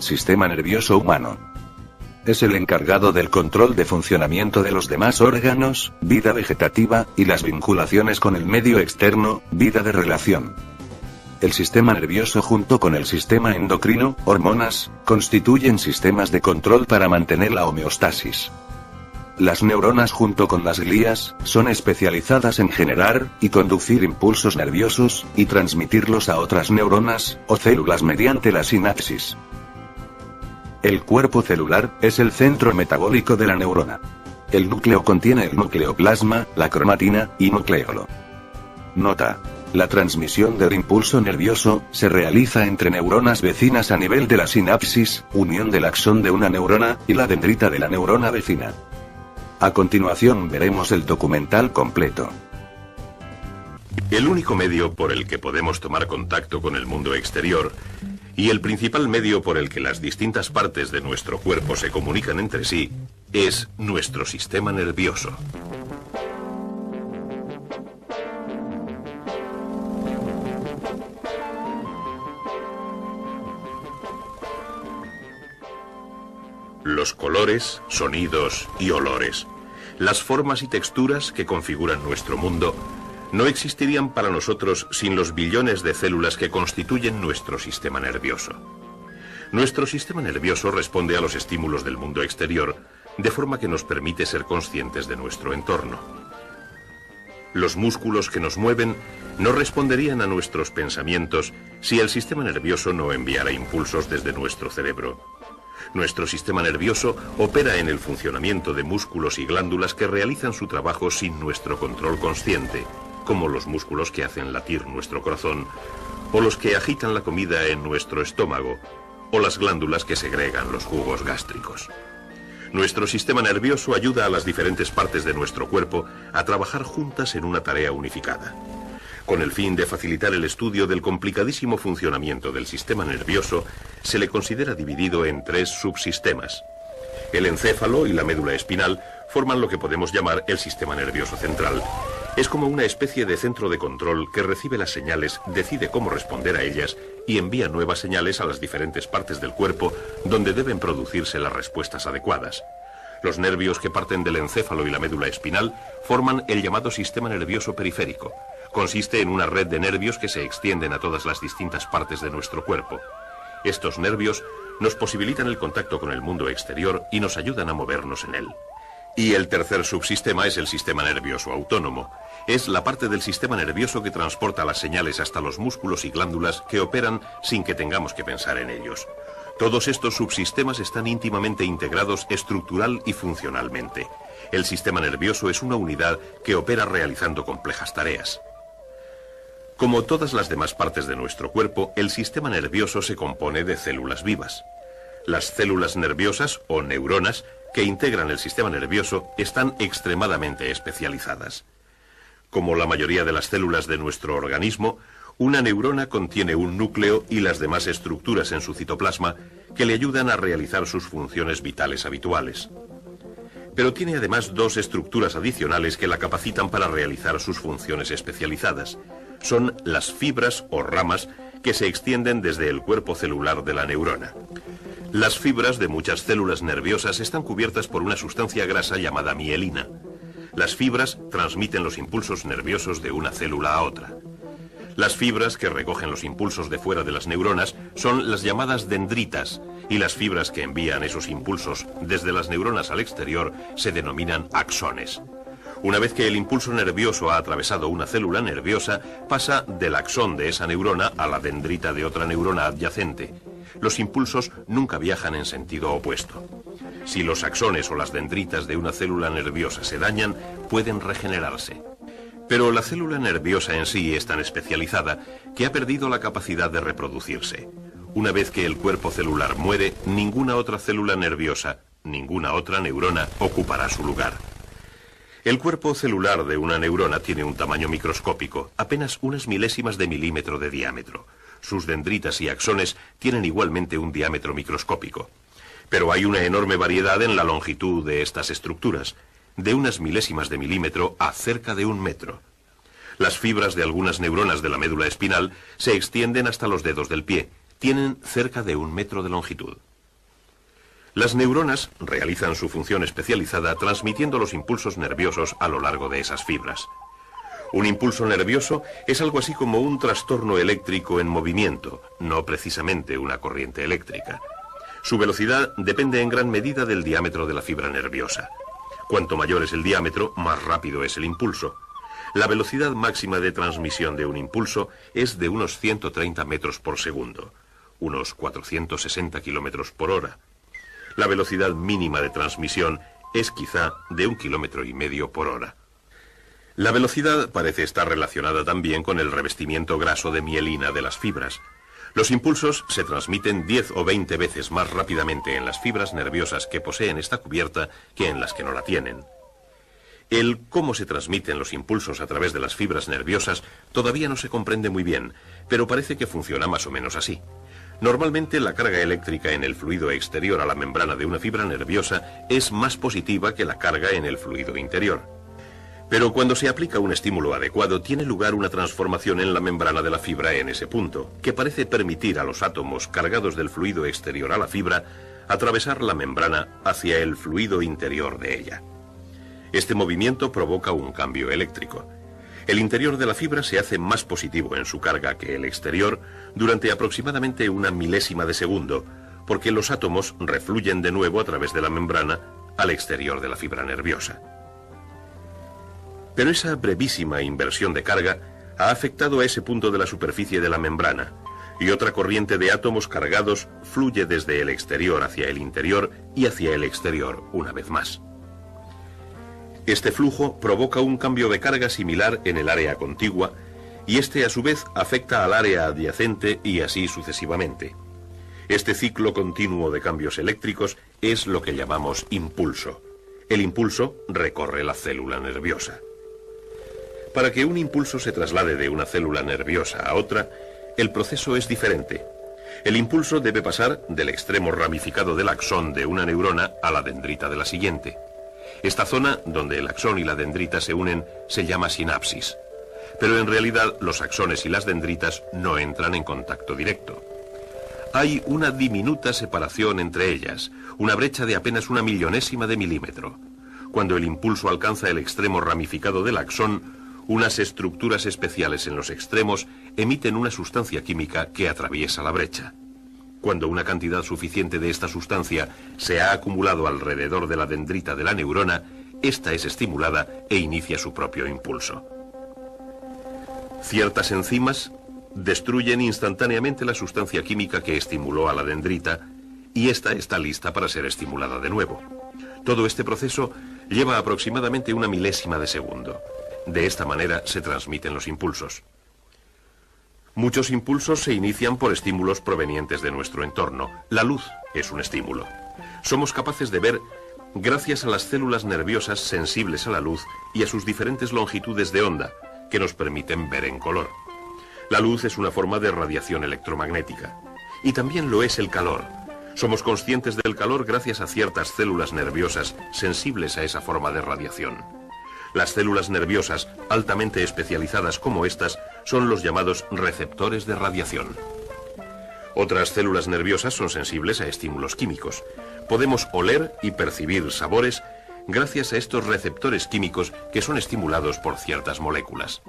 sistema nervioso humano. Es el encargado del control de funcionamiento de los demás órganos, vida vegetativa, y las vinculaciones con el medio externo, vida de relación. El sistema nervioso junto con el sistema endocrino, hormonas, constituyen sistemas de control para mantener la homeostasis. Las neuronas junto con las glías, son especializadas en generar y conducir impulsos nerviosos, y transmitirlos a otras neuronas, o células mediante la sinapsis. El cuerpo celular, es el centro metabólico de la neurona. El núcleo contiene el nucleoplasma, la cromatina, y nucleolo. Nota. La transmisión del impulso nervioso, se realiza entre neuronas vecinas a nivel de la sinapsis, unión del axón de una neurona, y la dendrita de la neurona vecina. A continuación veremos el documental completo. El único medio por el que podemos tomar contacto con el mundo exterior, y el principal medio por el que las distintas partes de nuestro cuerpo se comunican entre sí, es nuestro sistema nervioso. Los colores, sonidos y olores, las formas y texturas que configuran nuestro mundo, no existirían para nosotros sin los billones de células que constituyen nuestro sistema nervioso. Nuestro sistema nervioso responde a los estímulos del mundo exterior, de forma que nos permite ser conscientes de nuestro entorno. Los músculos que nos mueven no responderían a nuestros pensamientos si el sistema nervioso no enviara impulsos desde nuestro cerebro. Nuestro sistema nervioso opera en el funcionamiento de músculos y glándulas que realizan su trabajo sin nuestro control consciente, como los músculos que hacen latir nuestro corazón, o los que agitan la comida en nuestro estómago, o las glándulas que segregan los jugos gástricos. Nuestro sistema nervioso ayuda a las diferentes partes de nuestro cuerpo a trabajar juntas en una tarea unificada. Con el fin de facilitar el estudio del complicadísimo funcionamiento del sistema nervioso, se le considera dividido en 3 subsistemas. El encéfalo y la médula espinal forman lo que podemos llamar el sistema nervioso central. Es como una especie de centro de control que recibe las señales, decide cómo responder a ellas y envía nuevas señales a las diferentes partes del cuerpo donde deben producirse las respuestas adecuadas. Los nervios que parten del encéfalo y la médula espinal forman el llamado sistema nervioso periférico. Consiste en una red de nervios que se extienden a todas las distintas partes de nuestro cuerpo. Estos nervios nos posibilitan el contacto con el mundo exterior y nos ayudan a movernos en él. Y el tercer subsistema es el sistema nervioso autónomo. Es la parte del sistema nervioso que transporta las señales hasta los músculos y glándulas que operan sin que tengamos que pensar en ellos. Todos estos subsistemas están íntimamente integrados estructural y funcionalmente. El sistema nervioso es una unidad que opera realizando complejas tareas. Como todas las demás partes de nuestro cuerpo, el sistema nervioso se compone de células vivas. Las células nerviosas, o neuronas, que integran el sistema nervioso, están extremadamente especializadas. Como la mayoría de las células de nuestro organismo, una neurona contiene un núcleo y las demás estructuras en su citoplasma que le ayudan a realizar sus funciones vitales habituales. Pero tiene además 2 estructuras adicionales que la capacitan para realizar sus funciones especializadas. Son las fibras o ramas que se extienden desde el cuerpo celular de la neurona. Las fibras de muchas células nerviosas están cubiertas por una sustancia grasa llamada mielina. Las fibras transmiten los impulsos nerviosos de una célula a otra. Las fibras que recogen los impulsos de fuera de las neuronas son las llamadas dendritas, y las fibras que envían esos impulsos desde las neuronas al exterior se denominan axones. Una vez que el impulso nervioso ha atravesado una célula nerviosa, pasa del axón de esa neurona a la dendrita de otra neurona adyacente. Los impulsos nunca viajan en sentido opuesto. Si los axones o las dendritas de una célula nerviosa se dañan, pueden regenerarse. Pero la célula nerviosa en sí es tan especializada que ha perdido la capacidad de reproducirse. Una vez que el cuerpo celular muere, ninguna otra célula nerviosa, ninguna otra neurona ocupará su lugar. El cuerpo celular de una neurona tiene un tamaño microscópico, apenas unas milésimas de milímetro de diámetro. Sus dendritas y axones tienen igualmente un diámetro microscópico. Pero hay una enorme variedad en la longitud de estas estructuras, de unas milésimas de milímetro a cerca de 1 metro. Las fibras de algunas neuronas de la médula espinal se extienden hasta los dedos del pie. Tienen cerca de 1 metro de longitud. Las neuronas realizan su función especializada transmitiendo los impulsos nerviosos a lo largo de esas fibras. Un impulso nervioso es algo así como un trastorno eléctrico en movimiento, no precisamente una corriente eléctrica. Su velocidad depende en gran medida del diámetro de la fibra nerviosa. Cuanto mayor es el diámetro, más rápido es el impulso. La velocidad máxima de transmisión de un impulso es de unos 130 metros por segundo, unos 460 kilómetros por hora. La velocidad mínima de transmisión es quizá de 1,5 kilómetros por hora. La velocidad parece estar relacionada también con el revestimiento graso de mielina de las fibras. Los impulsos se transmiten 10 o 20 veces más rápidamente en las fibras nerviosas que poseen esta cubierta que en las que no la tienen. El cómo se transmiten los impulsos a través de las fibras nerviosas todavía no se comprende muy bien, pero parece que funciona más o menos así. Normalmente la carga eléctrica en el fluido exterior a la membrana de una fibra nerviosa es más positiva que la carga en el fluido interior. Pero cuando se aplica un estímulo adecuado, tiene lugar una transformación en la membrana de la fibra en ese punto, que parece permitir a los átomos cargados del fluido exterior a la fibra atravesar la membrana hacia el fluido interior de ella. Este movimiento provoca un cambio eléctrico. El interior de la fibra se hace más positivo en su carga que el exterior durante aproximadamente 1 milésima de segundo, porque los átomos refluyen de nuevo a través de la membrana al exterior de la fibra nerviosa. Pero esa brevísima inversión de carga ha afectado a ese punto de la superficie de la membrana, y otra corriente de átomos cargados fluye desde el exterior hacia el interior y hacia el exterior una vez más. Este flujo provoca un cambio de carga similar en el área contigua, y este a su vez afecta al área adyacente y así sucesivamente. Este ciclo continuo de cambios eléctricos es lo que llamamos impulso. El impulso recorre la célula nerviosa. Para que un impulso se traslade de una célula nerviosa a otra, el proceso es diferente. El impulso debe pasar del extremo ramificado del axón de una neurona a la dendrita de la siguiente. Esta zona, donde el axón y la dendrita se unen, se llama sinapsis. Pero en realidad los axones y las dendritas no entran en contacto directo. Hay una diminuta separación entre ellas, una brecha de apenas 1 millonésima de milímetro. Cuando el impulso alcanza el extremo ramificado del axón, unas estructuras especiales en los extremos emiten una sustancia química que atraviesa la brecha. Cuando una cantidad suficiente de esta sustancia se ha acumulado alrededor de la dendrita de la neurona, esta es estimulada e inicia su propio impulso. Ciertas enzimas destruyen instantáneamente la sustancia química que estimuló a la dendrita y esta está lista para ser estimulada de nuevo. Todo este proceso lleva aproximadamente 1 milésima de segundo. De esta manera se transmiten los impulsos. Muchos impulsos se inician por estímulos provenientes de nuestro entorno. La luz es un estímulo. Somos capaces de ver gracias a las células nerviosas sensibles a la luz y a sus diferentes longitudes de onda, que nos permiten ver en color. La luz es una forma de radiación electromagnética. Y también lo es el calor. Somos conscientes del calor gracias a ciertas células nerviosas sensibles a esa forma de radiación. Las células nerviosas altamente especializadas como estas son los llamados receptores de radiación. Otras células nerviosas son sensibles a estímulos químicos. Podemos oler y percibir sabores gracias a estos receptores químicos que son estimulados por ciertas moléculas.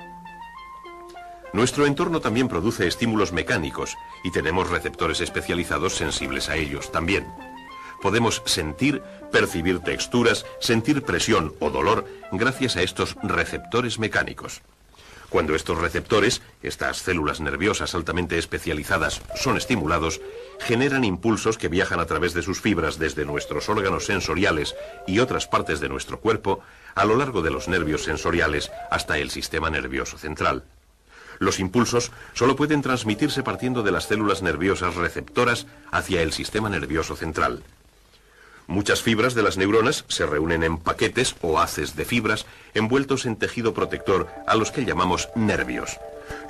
Nuestro entorno también produce estímulos mecánicos y tenemos receptores especializados sensibles a ellos también. Podemos sentir, percibir texturas, sentir presión o dolor gracias a estos receptores mecánicos. Cuando estos receptores, estas células nerviosas altamente especializadas, son estimulados, generan impulsos que viajan a través de sus fibras desde nuestros órganos sensoriales y otras partes de nuestro cuerpo a lo largo de los nervios sensoriales hasta el sistema nervioso central. Los impulsos solo pueden transmitirse partiendo de las células nerviosas receptoras hacia el sistema nervioso central. Muchas fibras de las neuronas se reúnen en paquetes o haces de fibras envueltos en tejido protector a los que llamamos nervios.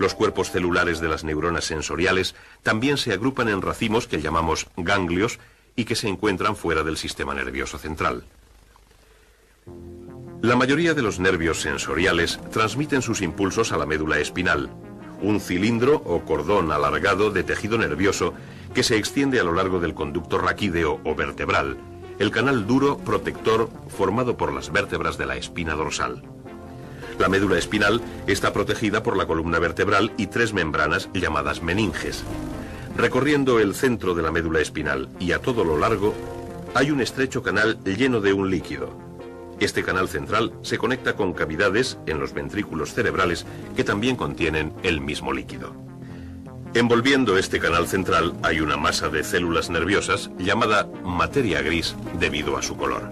Los cuerpos celulares de las neuronas sensoriales también se agrupan en racimos que llamamos ganglios y que se encuentran fuera del sistema nervioso central. La mayoría de los nervios sensoriales transmiten sus impulsos a la médula espinal, un cilindro o cordón alargado de tejido nervioso que se extiende a lo largo del conducto raquídeo o vertebral el canal duro protector formado por las vértebras de la espina dorsal. La médula espinal está protegida por la columna vertebral y 3 membranas llamadas meninges. Recorriendo el centro de la médula espinal y a todo lo largo, hay un estrecho canal lleno de un líquido. Este canal central se conecta con cavidades en los ventrículos cerebrales que también contienen el mismo líquido. Envolviendo este canal central hay una masa de células nerviosas llamada materia gris debido a su color.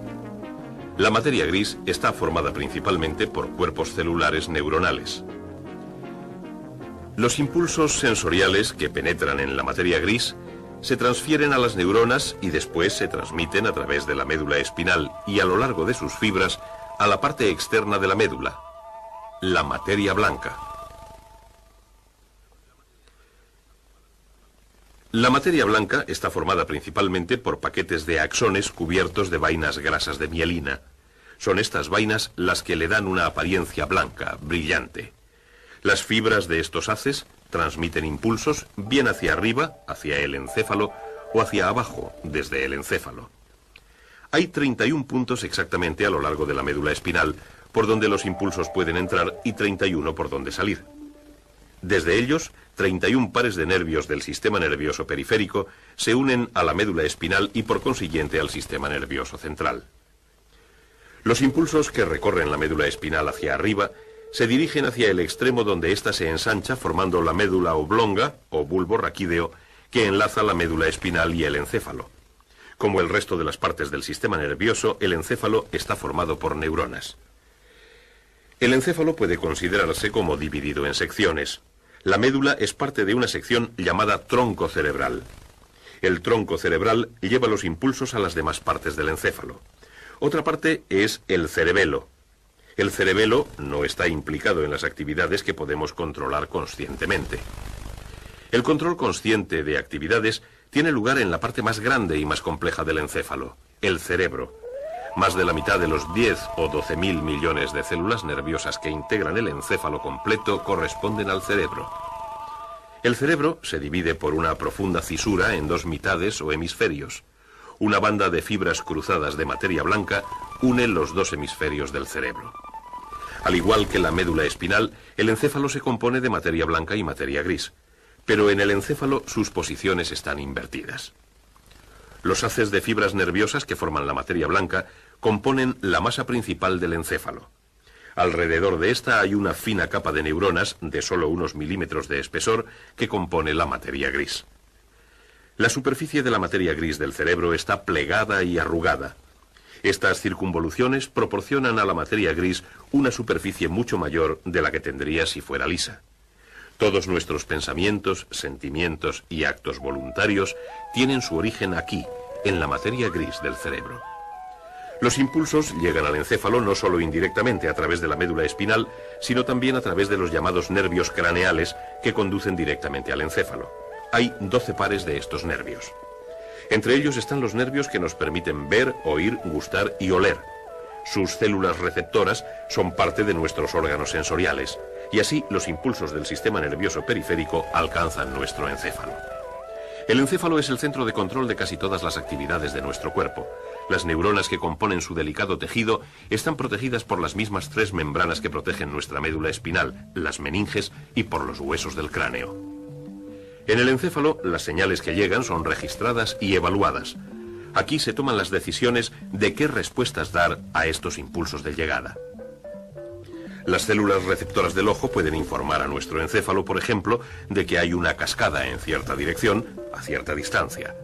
La materia gris está formada principalmente por cuerpos celulares neuronales. Los impulsos sensoriales que penetran en la materia gris se transfieren a las neuronas y después se transmiten a través de la médula espinal y a lo largo de sus fibras a la parte externa de la médula, la materia blanca. La materia blanca está formada principalmente por paquetes de axones cubiertos de vainas grasas de mielina. Son estas vainas las que le dan una apariencia blanca, brillante. Las fibras de estos haces transmiten impulsos bien hacia arriba, hacia el encéfalo, o hacia abajo, desde el encéfalo. Hay 31 puntos exactamente a lo largo de la médula espinal, por donde los impulsos pueden entrar y 31 por donde salir. Desde ellos, 31 pares de nervios del sistema nervioso periférico se unen a la médula espinal y por consiguiente al sistema nervioso central. Los impulsos que recorren la médula espinal hacia arriba se dirigen hacia el extremo donde ésta se ensancha formando la médula oblonga o bulbo raquídeo que enlaza la médula espinal y el encéfalo. Como el resto de las partes del sistema nervioso, el encéfalo está formado por neuronas. El encéfalo puede considerarse como dividido en secciones. La médula es parte de una sección llamada tronco cerebral. El tronco cerebral lleva los impulsos a las demás partes del encéfalo. Otra parte es el cerebelo. El cerebelo no está implicado en las actividades que podemos controlar conscientemente. El control consciente de actividades tiene lugar en la parte más grande y más compleja del encéfalo, el cerebro. Más de la mitad de los 10 o 12.000 millones de células nerviosas que integran el encéfalo completo corresponden al cerebro. El cerebro se divide por una profunda fisura en 2 mitades o hemisferios. Una banda de fibras cruzadas de materia blanca une los 2 hemisferios del cerebro. Al igual que la médula espinal, el encéfalo se compone de materia blanca y materia gris, pero en el encéfalo sus posiciones están invertidas. Los haces de fibras nerviosas que forman la materia blanca componen la masa principal del encéfalo. Alrededor de esta hay una fina capa de neuronas de solo unos milímetros de espesor que compone la materia gris. La superficie de la materia gris del cerebro está plegada y arrugada. Estas circunvoluciones proporcionan a la materia gris una superficie mucho mayor de la que tendría si fuera lisa. Todos nuestros pensamientos, sentimientos y actos voluntarios tienen su origen aquí, en la materia gris del cerebro. Los impulsos llegan al encéfalo no solo indirectamente a través de la médula espinal, sino también a través de los llamados nervios craneales que conducen directamente al encéfalo. Hay 12 pares de estos nervios. Entre ellos están los nervios que nos permiten ver, oír, gustar y oler. Sus células receptoras son parte de nuestros órganos sensoriales, y así los impulsos del sistema nervioso periférico alcanzan nuestro encéfalo. El encéfalo es el centro de control de casi todas las actividades de nuestro cuerpo. Las neuronas que componen su delicado tejido están protegidas por las mismas 3 membranas que protegen nuestra médula espinal, las meninges, y por los huesos del cráneo. En el encéfalo, las señales que llegan son registradas y evaluadas. Aquí se toman las decisiones de qué respuestas dar a estos impulsos de llegada. Las células receptoras del ojo pueden informar a nuestro encéfalo, por ejemplo, de que hay una cascada en cierta dirección, a cierta distancia.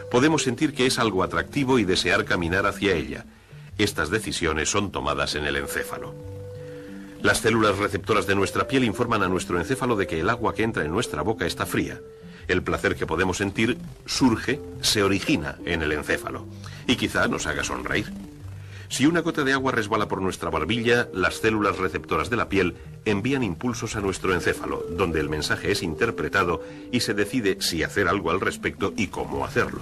Podemos sentir que es algo atractivo y desear caminar hacia ella. Estas decisiones son tomadas en el encéfalo. Las células receptoras de nuestra piel informan a nuestro encéfalo de que el agua que entra en nuestra boca está fría. El placer que podemos sentir se origina en el encéfalo y quizá nos haga sonreír. Si una gota de agua resbala por nuestra barbilla, las células receptoras de la piel envían impulsos a nuestro encéfalo, donde el mensaje es interpretado y se decide si hacer algo al respecto y cómo hacerlo.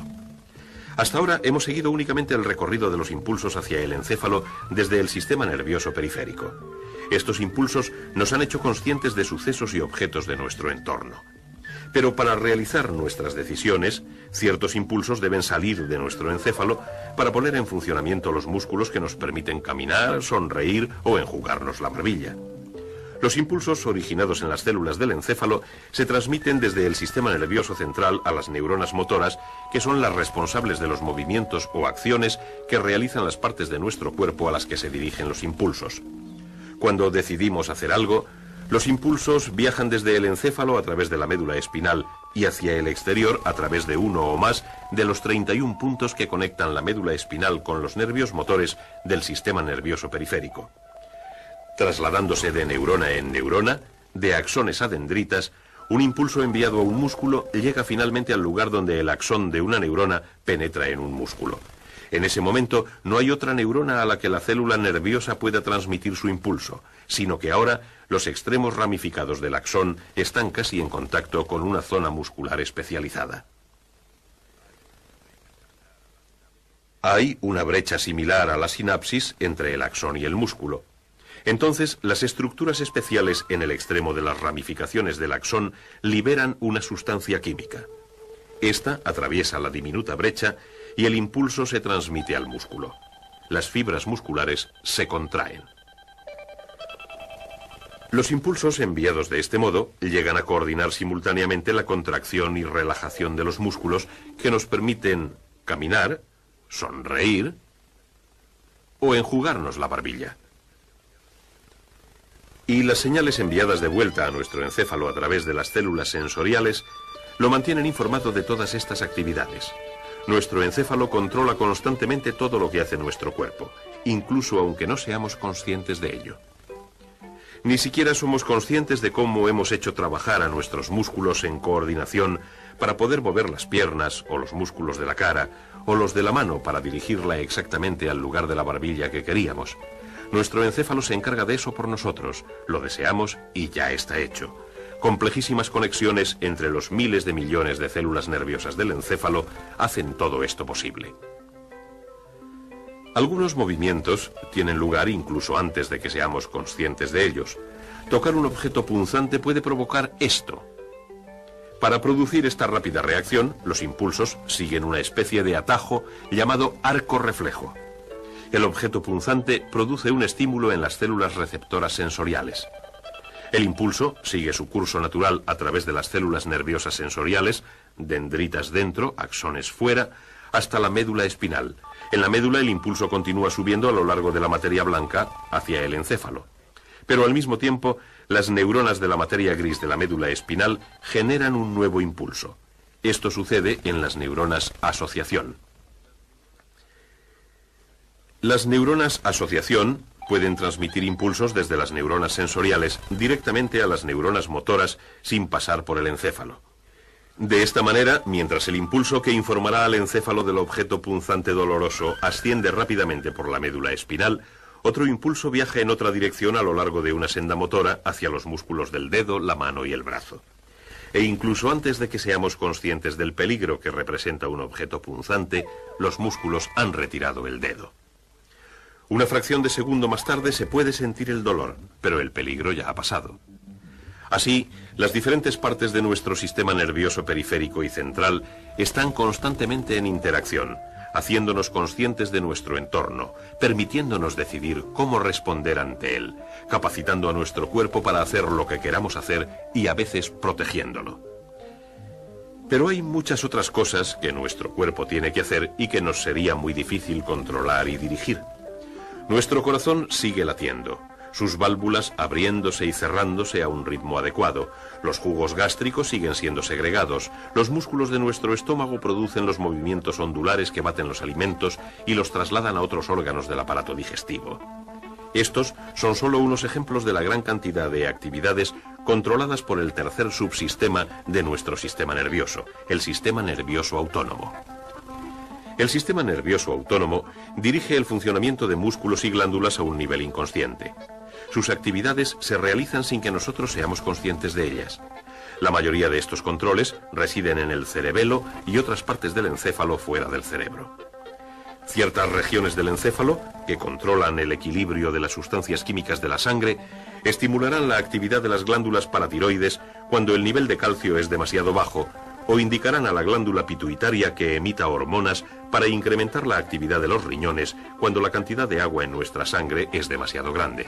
Hasta ahora hemos seguido únicamente el recorrido de los impulsos hacia el encéfalo desde el sistema nervioso periférico. Estos impulsos nos han hecho conscientes de sucesos y objetos de nuestro entorno. Pero para realizar nuestras decisiones, ciertos impulsos deben salir de nuestro encéfalo para poner en funcionamiento los músculos que nos permiten caminar, sonreír o enjugarnos la barbilla. Los impulsos originados en las células del encéfalo se transmiten desde el sistema nervioso central a las neuronas motoras, que son las responsables de los movimientos o acciones que realizan las partes de nuestro cuerpo a las que se dirigen los impulsos. Cuando decidimos hacer algo, los impulsos viajan desde el encéfalo a través de la médula espinal y hacia el exterior a través de uno o más de los 31 puntos que conectan la médula espinal con los nervios motores del sistema nervioso periférico. Trasladándose de neurona en neurona, de axones a dendritas, un impulso enviado a un músculo llega finalmente al lugar donde el axón de una neurona penetra en un músculo. En ese momento no hay otra neurona a la que la célula nerviosa pueda transmitir su impulso, sino que ahora los extremos ramificados del axón están casi en contacto con una zona muscular especializada. Hay una brecha similar a la sinapsis entre el axón y el músculo. Entonces, las estructuras especiales en el extremo de las ramificaciones del axón liberan una sustancia química. Esta atraviesa la diminuta brecha y el impulso se transmite al músculo. Las fibras musculares se contraen. Los impulsos enviados de este modo llegan a coordinar simultáneamente la contracción y relajación de los músculos que nos permiten caminar, sonreír o enjugarnos la barbilla. Y las señales enviadas de vuelta a nuestro encéfalo a través de las células sensoriales lo mantienen informado de todas estas actividades. Nuestro encéfalo controla constantemente todo lo que hace nuestro cuerpo, incluso aunque no seamos conscientes de ello. Ni siquiera somos conscientes de cómo hemos hecho trabajar a nuestros músculos en coordinación para poder mover las piernas o los músculos de la cara o los de la mano para dirigirla exactamente al lugar de la barbilla que queríamos. Nuestro encéfalo se encarga de eso por nosotros, lo deseamos y ya está hecho. Complejísimas conexiones entre los miles de millones de células nerviosas del encéfalo hacen todo esto posible. Algunos movimientos tienen lugar incluso antes de que seamos conscientes de ellos. Tocar un objeto punzante puede provocar esto. Para producir esta rápida reacción, los impulsos siguen una especie de atajo llamado arco reflejo. El objeto punzante produce un estímulo en las células receptoras sensoriales. El impulso sigue su curso natural a través de las células nerviosas sensoriales, dendritas dentro, axones fuera, hasta la médula espinal. En la médula el impulso continúa subiendo a lo largo de la materia blanca hacia el encéfalo. Pero al mismo tiempo, las neuronas de la materia gris de la médula espinal generan un nuevo impulso. Esto sucede en las neuronas asociación. Las neuronas asociación pueden transmitir impulsos desde las neuronas sensoriales directamente a las neuronas motoras sin pasar por el encéfalo. De esta manera, mientras el impulso que informará al encéfalo del objeto punzante doloroso asciende rápidamente por la médula espinal, otro impulso viaja en otra dirección a lo largo de una senda motora hacia los músculos del dedo, la mano y el brazo. E incluso antes de que seamos conscientes del peligro que representa un objeto punzante, los músculos han retirado el dedo. Una fracción de segundo más tarde se puede sentir el dolor, pero el peligro ya ha pasado. Así, las diferentes partes de nuestro sistema nervioso periférico y central están constantemente en interacción, haciéndonos conscientes de nuestro entorno, permitiéndonos decidir cómo responder ante él, capacitando a nuestro cuerpo para hacer lo que queramos hacer y a veces protegiéndolo. Pero hay muchas otras cosas que nuestro cuerpo tiene que hacer y que nos sería muy difícil controlar y dirigir. Nuestro corazón sigue latiendo, sus válvulas abriéndose y cerrándose a un ritmo adecuado, los jugos gástricos siguen siendo segregados, los músculos de nuestro estómago producen los movimientos ondulares que baten los alimentos y los trasladan a otros órganos del aparato digestivo. Estos son solo unos ejemplos de la gran cantidad de actividades controladas por el tercer subsistema de nuestro sistema nervioso, el sistema nervioso autónomo. El sistema nervioso autónomo dirige el funcionamiento de músculos y glándulas a un nivel inconsciente. Sus actividades se realizan sin que nosotros seamos conscientes de ellas. La mayoría de estos controles residen en el cerebelo y otras partes del encéfalo fuera del cerebro. Ciertas regiones del encéfalo, que controlan el equilibrio de las sustancias químicas de la sangre, estimularán la actividad de las glándulas paratiroides cuando el nivel de calcio es demasiado bajo, o indicarán a la glándula pituitaria que emita hormonas para incrementar la actividad de los riñones cuando la cantidad de agua en nuestra sangre es demasiado grande.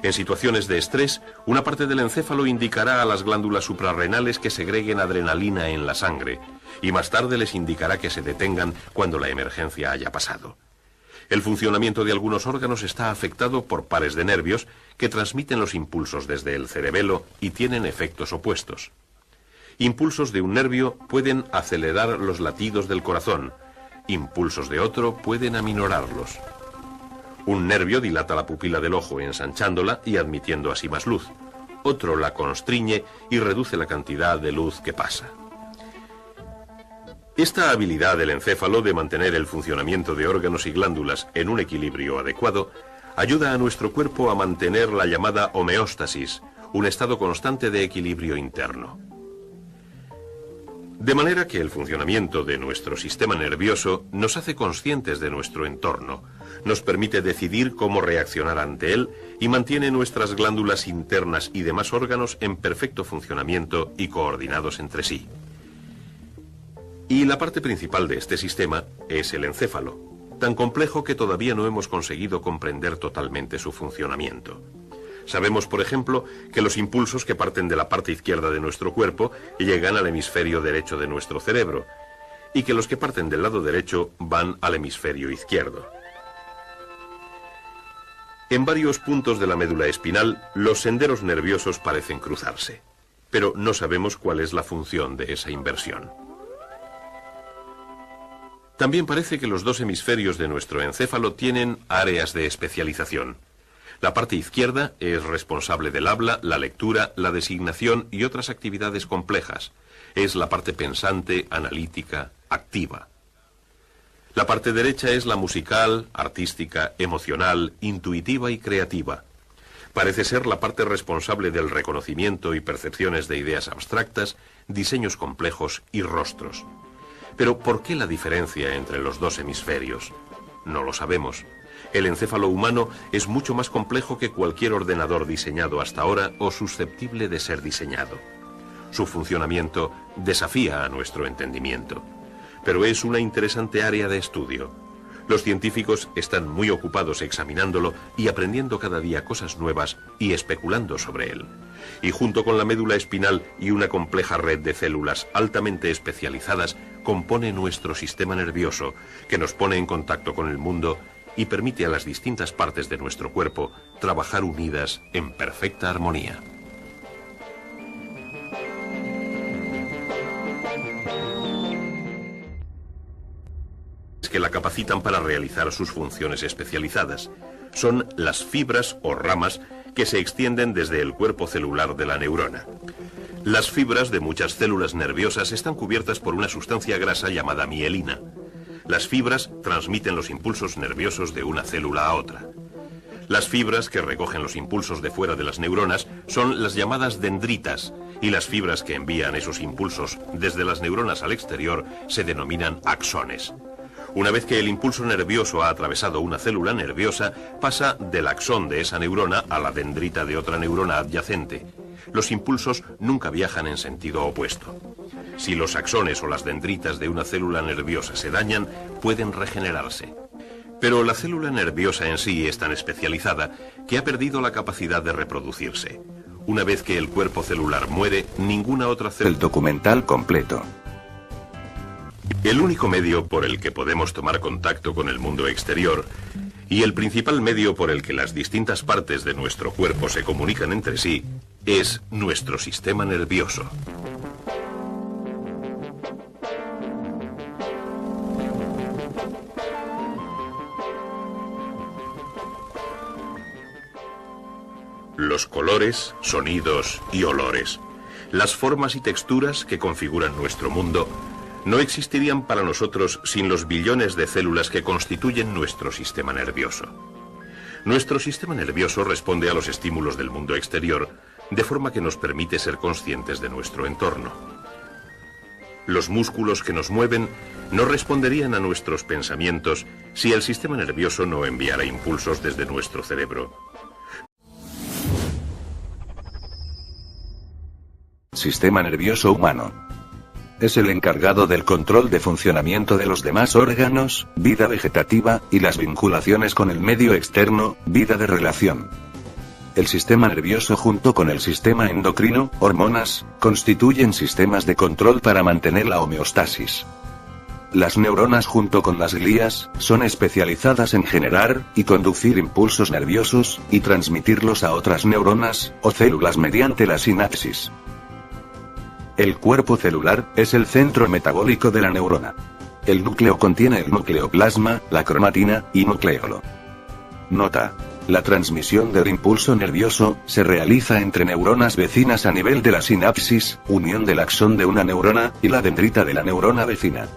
En situaciones de estrés, una parte del encéfalo indicará a las glándulas suprarrenales que segreguen adrenalina en la sangre, y más tarde les indicará que se detengan cuando la emergencia haya pasado. El funcionamiento de algunos órganos está afectado por pares de nervios que transmiten los impulsos desde el cerebelo y tienen efectos opuestos. Impulsos de un nervio pueden acelerar los latidos del corazón, impulsos de otro pueden aminorarlos. Un nervio dilata la pupila del ojo ensanchándola y admitiendo así más luz. Otro la constriñe y reduce la cantidad de luz que pasa. Esta habilidad del encéfalo de mantener el funcionamiento de órganos y glándulas en un equilibrio adecuado ayuda a nuestro cuerpo a mantener la llamada homeostasis, un estado constante de equilibrio interno. De manera que el funcionamiento de nuestro sistema nervioso nos hace conscientes de nuestro entorno, nos permite decidir cómo reaccionar ante él y mantiene nuestras glándulas internas y demás órganos en perfecto funcionamiento y coordinados entre sí. Y la parte principal de este sistema es el encéfalo, tan complejo que todavía no hemos conseguido comprender totalmente su funcionamiento. Sabemos, por ejemplo, que los impulsos que parten de la parte izquierda de nuestro cuerpo llegan al hemisferio derecho de nuestro cerebro, y que los que parten del lado derecho van al hemisferio izquierdo. En varios puntos de la médula espinal, los senderos nerviosos parecen cruzarse, pero no sabemos cuál es la función de esa inversión. También parece que los dos hemisferios de nuestro encéfalo tienen áreas de especialización. La parte izquierda es responsable del habla, la lectura, la designación y otras actividades complejas. Es la parte pensante, analítica, activa. La parte derecha es la musical, artística, emocional, intuitiva y creativa. Parece ser la parte responsable del reconocimiento y percepciones de ideas abstractas, diseños complejos y rostros. Pero ¿por qué la diferencia entre los dos hemisferios? No lo sabemos. El encéfalo humano es mucho más complejo que cualquier ordenador diseñado hasta ahora o susceptible de ser diseñado. Su funcionamiento desafía a nuestro entendimiento, pero es una interesante área de estudio. Los científicos están muy ocupados examinándolo y aprendiendo cada día cosas nuevas y especulando sobre él. Y junto con la médula espinal y una compleja red de células altamente especializadas, compone nuestro sistema nervioso, que nos pone en contacto con el mundo y permite a las distintas partes de nuestro cuerpo trabajar unidas en perfecta armonía. Que la capacitan para realizar sus funciones especializadas. Son las fibras o ramas que se extienden desde el cuerpo celular de la neurona. Las fibras de muchas células nerviosas están cubiertas por una sustancia grasa llamada mielina. Las fibras transmiten los impulsos nerviosos de una célula a otra. Las fibras que recogen los impulsos de fuera de las neuronas son las llamadas dendritas, y las fibras que envían esos impulsos desde las neuronas al exterior se denominan axones. Una vez que el impulso nervioso ha atravesado una célula nerviosa, pasa del axón de esa neurona a la dendrita de otra neurona adyacente. Los impulsos nunca viajan en sentido opuesto. Si los axones o las dendritas de una célula nerviosa se dañan, pueden regenerarse. Pero la célula nerviosa en sí es tan especializada que ha perdido la capacidad de reproducirse. Una vez que el cuerpo celular muere, ninguna otra célula... El documental completo. El único medio por el que podemos tomar contacto con el mundo exterior y el principal medio por el que las distintas partes de nuestro cuerpo se comunican entre sí es nuestro sistema nervioso. Los colores, sonidos y olores, las formas y texturas que configuran nuestro mundo, no existirían para nosotros sin los billones de células que constituyen nuestro sistema nervioso. Nuestro sistema nervioso responde a los estímulos del mundo exterior, de forma que nos permite ser conscientes de nuestro entorno. Los músculos que nos mueven no responderían a nuestros pensamientos si el sistema nervioso no enviara impulsos desde nuestro cerebro. Sistema nervioso humano. Es el encargado del control de funcionamiento de los demás órganos, vida vegetativa, y las vinculaciones con el medio externo, vida de relación. El sistema nervioso junto con el sistema endocrino, hormonas, constituyen sistemas de control para mantener la homeostasis. Las neuronas junto con las glías, son especializadas en generar y conducir impulsos nerviosos, y transmitirlos a otras neuronas, o células mediante la sinapsis. El cuerpo celular, es el centro metabólico de la neurona. El núcleo contiene el nucleoplasma, la cromatina, y nucleolo. Nota. La transmisión del impulso nervioso, se realiza entre neuronas vecinas a nivel de la sinapsis, unión del axón de una neurona, y la dendrita de la neurona vecina.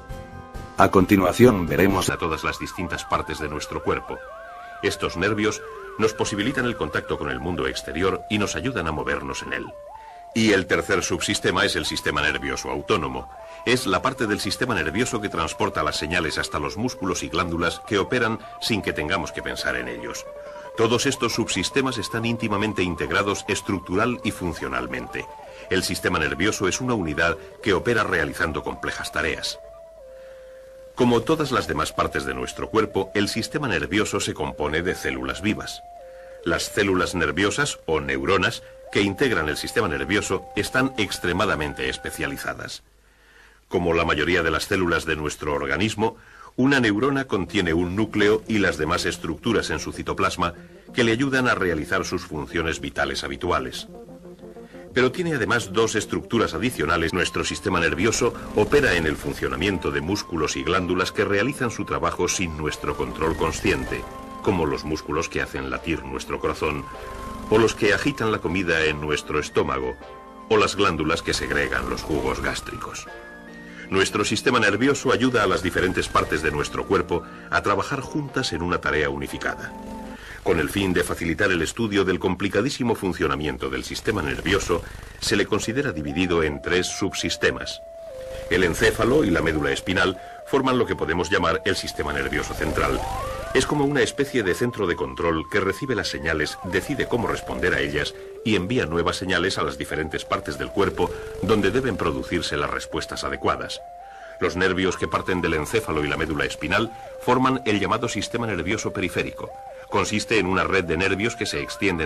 A continuación veremos a todas las distintas partes de nuestro cuerpo. Estos nervios nos posibilitan el contacto con el mundo exterior y nos ayudan a movernos en él. Y el tercer subsistema es el sistema nervioso autónomo. Es la parte del sistema nervioso que transporta las señales hasta los músculos y glándulas que operan sin que tengamos que pensar en ellos. Todos estos subsistemas están íntimamente integrados estructural y funcionalmente. El sistema nervioso es una unidad que opera realizando complejas tareas. Como todas las demás partes de nuestro cuerpo, el sistema nervioso se compone de células vivas. Las células nerviosas, o neuronas, que integran el sistema nervioso, están extremadamente especializadas. Como la mayoría de las células de nuestro organismo, una neurona contiene un núcleo y las demás estructuras en su citoplasma que le ayudan a realizar sus funciones vitales habituales. Pero tiene además dos estructuras adicionales. Nuestro sistema nervioso opera en el funcionamiento de músculos y glándulas que realizan su trabajo sin nuestro control consciente, como los músculos que hacen latir nuestro corazón, o los que agitan la comida en nuestro estómago, o las glándulas que segregan los jugos gástricos. Nuestro sistema nervioso ayuda a las diferentes partes de nuestro cuerpo a trabajar juntas en una tarea unificada. Con el fin de facilitar el estudio del complicadísimo funcionamiento del sistema nervioso, se le considera dividido en tres subsistemas. El encéfalo y la médula espinal forman lo que podemos llamar el sistema nervioso central. Es como una especie de centro de control que recibe las señales, decide cómo responder a ellas y envía nuevas señales a las diferentes partes del cuerpo donde deben producirse las respuestas adecuadas. Los nervios que parten del encéfalo y la médula espinal forman el llamado sistema nervioso periférico. Consiste en una red de nervios que se extienden